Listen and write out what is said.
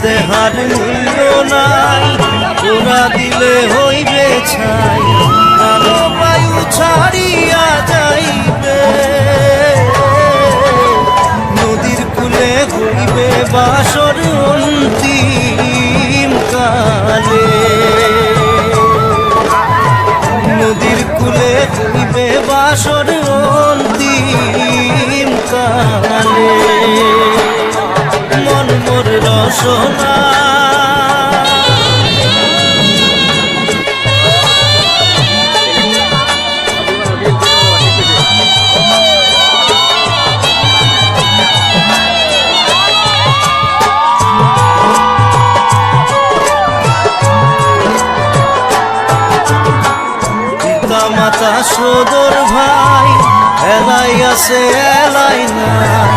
দেহার মূল্য নাই, ওরা দিলে হইবে ছাই, প্রাণবায়ু ছাড়িয়া যাইবে। নদীর কূলে হইবে বাসর অন্তিম কালে, নদীর কূলে হইবে বাসর অন্তিম কালে। মন মোর রসনা মাতা সদর ভাই, এলাই আছে এলাই নাই,